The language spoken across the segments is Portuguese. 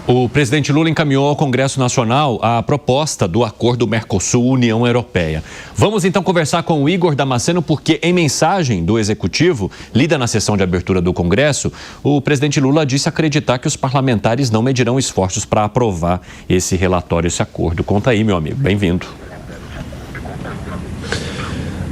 O presidente Lula encaminhou ao Congresso Nacional a proposta do acordo Mercosul-União Europeia. Vamos então conversar com o Igor Damasceno, porque em mensagem do Executivo, lida na sessão de abertura do Congresso, o presidente Lula disse acreditar que os parlamentares não medirão esforços para aprovar esse relatório, esse acordo. Conta aí, meu amigo. Bem-vindo.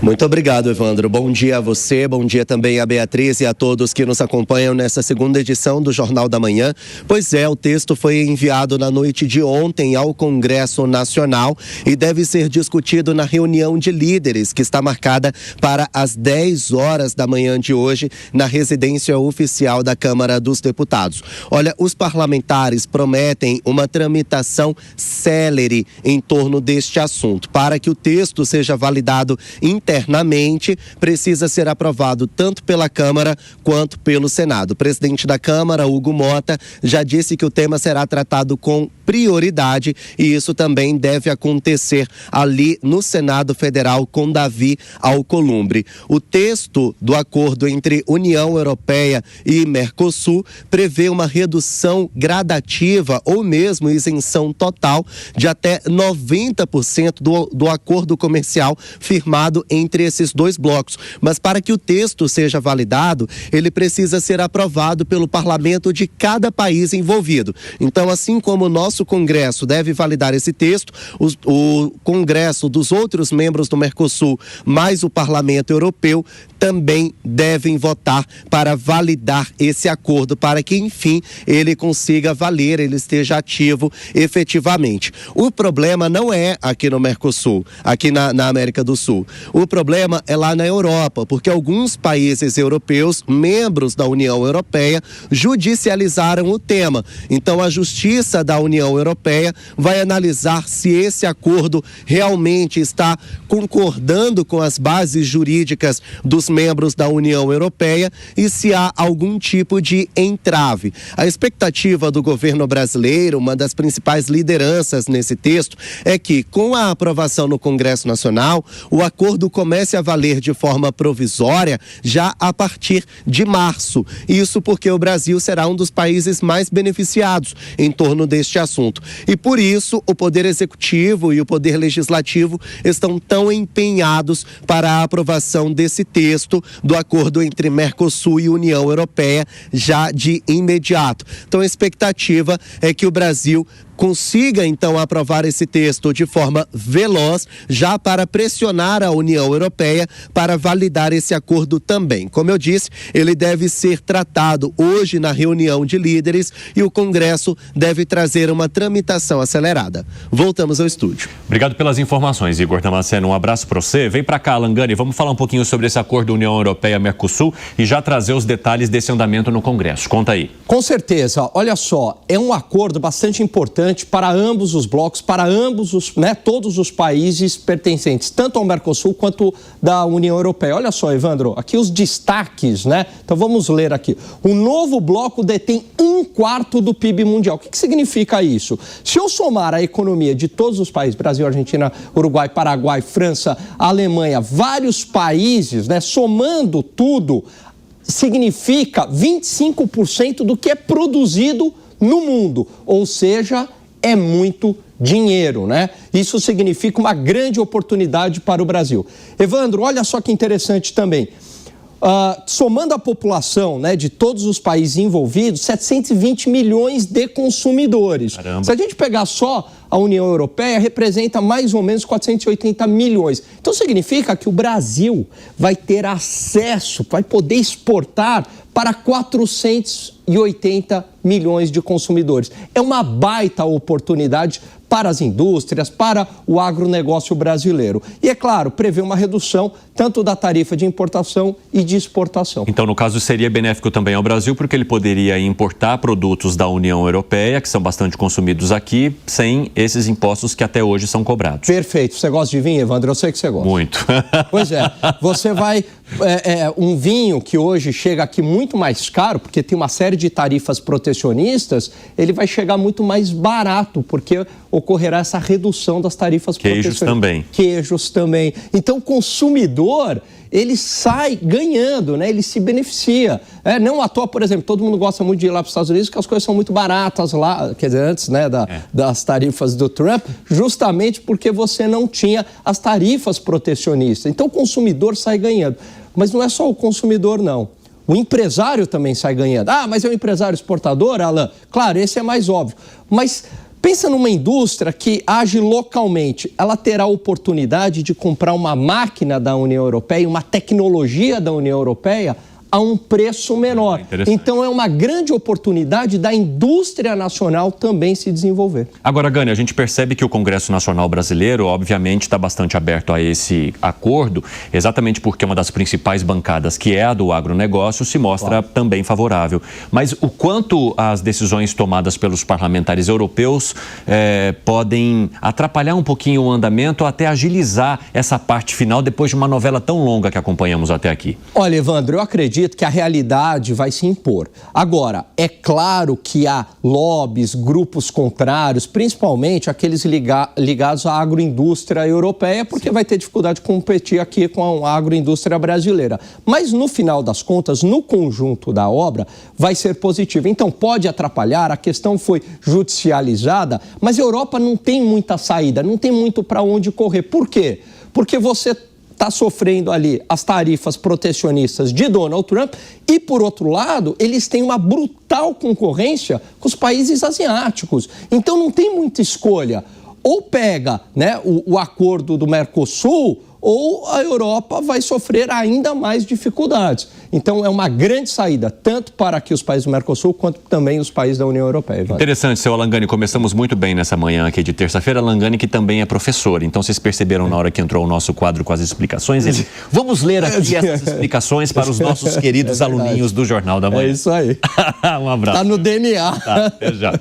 Muito obrigado, Evandro. Bom dia a você, bom dia também a Beatriz e a todos que nos acompanham nessa segunda edição do Jornal da Manhã. Pois é, o texto foi enviado na noite de ontem ao Congresso Nacional e deve ser discutido na reunião de líderes, que está marcada para as 10 horas da manhã de hoje, na residência oficial da Câmara dos Deputados. Olha, os parlamentares prometem uma tramitação célere em torno deste assunto. Para que o texto seja validado internamente, precisa ser aprovado tanto pela Câmara quanto pelo Senado. O presidente da Câmara, Hugo Mota, já disse que o tema será tratado com prioridade e isso também deve acontecer ali no Senado Federal com Davi Alcolumbre. O texto do acordo entre União Europeia e Mercosul prevê uma redução gradativa ou mesmo isenção total de até 90% do acordo comercial firmado entre esses dois blocos. Mas para que o texto seja validado, ele precisa ser aprovado pelo parlamento de cada país envolvido. Então, assim como o nosso Congresso deve validar esse texto, o Congresso dos outros membros do Mercosul, mais o Parlamento Europeu, também devem votar para validar esse acordo, para que, enfim, ele consiga valer, ele esteja ativo efetivamente. O problema não é aqui no Mercosul, aqui na América do Sul. O problema é lá na Europa, porque alguns países europeus, membros da União Europeia, judicializaram o tema. Então, a Justiça da União Europeia vai analisar se esse acordo realmente está concordando com as bases jurídicas dos membros da União Europeia e se há algum tipo de entrave. A expectativa do governo brasileiro, uma das principais lideranças nesse texto, é que com a aprovação no Congresso Nacional, o acordo comece a valer de forma provisória já a partir de março. Isso porque o Brasil será um dos países mais beneficiados em torno deste assunto. E por isso o Poder Executivo e o Poder Legislativo estão tão empenhados para a aprovação desse texto do acordo entre Mercosul e União Europeia já de imediato. Então a expectativa é que o Brasil consiga então aprovar esse texto de forma veloz, já para pressionar a União Europeia para validar esse acordo também. Como eu disse, ele deve ser tratado hoje na reunião de líderes e o Congresso deve trazer uma tramitação acelerada. Voltamos ao estúdio. Obrigado pelas informações, Igor Damasceno. Um abraço para você. Vem para cá, Langani, vamos falar um pouquinho sobre esse acordo União Europeia-Mercosul e já trazer os detalhes desse andamento no Congresso. Conta aí. Com certeza. Olha só, é um acordo bastante importante para ambos os blocos, para ambos todos os países pertencentes, tanto ao Mercosul quanto da União Europeia. Olha só, Evandro, aqui os destaques, né? Então vamos ler aqui. O novo bloco detém 1/4 do PIB mundial. O que significa isso? Se eu somar a economia de todos os países, Brasil, Argentina, Uruguai, Paraguai, França, Alemanha, vários países, né? Somando tudo, significa 25% do que é produzido no mundo, ou seja, é muito dinheiro, né? Isso significa uma grande oportunidade para o Brasil. Evandro, olha só que interessante também. Somando a população, né, de todos os países envolvidos, 720 milhões de consumidores. Caramba. Se a gente pegar só a União Europeia, representa mais ou menos 480 milhões. Então significa que o Brasil vai ter acesso, vai poder exportar para 480 milhões de consumidores. É uma baita oportunidade para as indústrias, para o agronegócio brasileiro. E, é claro, prevê uma redução tanto da tarifa de importação e de exportação. Então, no caso, seria benéfico também ao Brasil, porque ele poderia importar produtos da União Europeia, que são bastante consumidos aqui, sem esses impostos que até hoje são cobrados. Perfeito. Você gosta de vinho, Evandro? Eu sei que você gosta. Muito. Pois é. Você vai... um vinho que hoje chega aqui muito mais caro, porque tem uma série de tarifas protecionistas protecionistas, ele vai chegar muito mais barato, porque ocorrerá essa redução das tarifas protecionistas. Queijos também. Então, o consumidor, ele sai ganhando, né? Ele se beneficia. Não à toa, por exemplo, todo mundo gosta muito de ir lá para os Estados Unidos, porque as coisas são muito baratas lá, quer dizer, antes, né, das tarifas do Trump, justamente porque você não tinha as tarifas protecionistas. Então, o consumidor sai ganhando. Mas não é só o consumidor, não. O empresário também sai ganhando. Mas é um empresário exportador, Alan? Claro, esse é mais óbvio. Mas pensa numa indústria que age localmente. Ela terá a oportunidade de comprar uma máquina da União Europeia, uma tecnologia da União Europeia, a um preço menor. Então, é uma grande oportunidade da indústria nacional também se desenvolver. Agora, Gani, a gente percebe que o Congresso Nacional Brasileiro, obviamente, está bastante aberto a esse acordo, exatamente porque uma das principais bancadas, que é a do agronegócio, se mostra também favorável. Mas o quanto as decisões tomadas pelos parlamentares europeus podem atrapalhar um pouquinho o andamento, até agilizar essa parte final, depois de uma novela tão longa que acompanhamos até aqui? Olha, Evandro, eu acredito que a realidade vai se impor. Agora, é claro que há lobbies, grupos contrários, principalmente aqueles ligados à agroindústria europeia, porque vai ter dificuldade de competir aqui com a agroindústria brasileira. Mas, no final das contas, no conjunto da obra, vai ser positivo. Então, pode atrapalhar, a questão foi judicializada, mas a Europa não tem muita saída, não tem muito para onde correr. Por quê? Porque você está sofrendo ali as tarifas protecionistas de Donald Trump e, por outro lado, eles têm uma brutal concorrência com os países asiáticos. Então, não tem muita escolha. Ou pega, né, o acordo do Mercosul, ou a Europa vai sofrer ainda mais dificuldades. Então, é uma grande saída, tanto para aqui os países do Mercosul, quanto também os países da União Europeia. Interessante, seu Alan Gani. Começamos muito bem nessa manhã aqui de terça-feira. Alan Gani, que também é professor. Então, vocês perceberam na hora que entrou o nosso quadro com as explicações? Vamos ler aqui essas explicações para os nossos queridos aluninhos do Jornal da Manhã. É isso aí. Um abraço. Está no DNA. Tá, até já.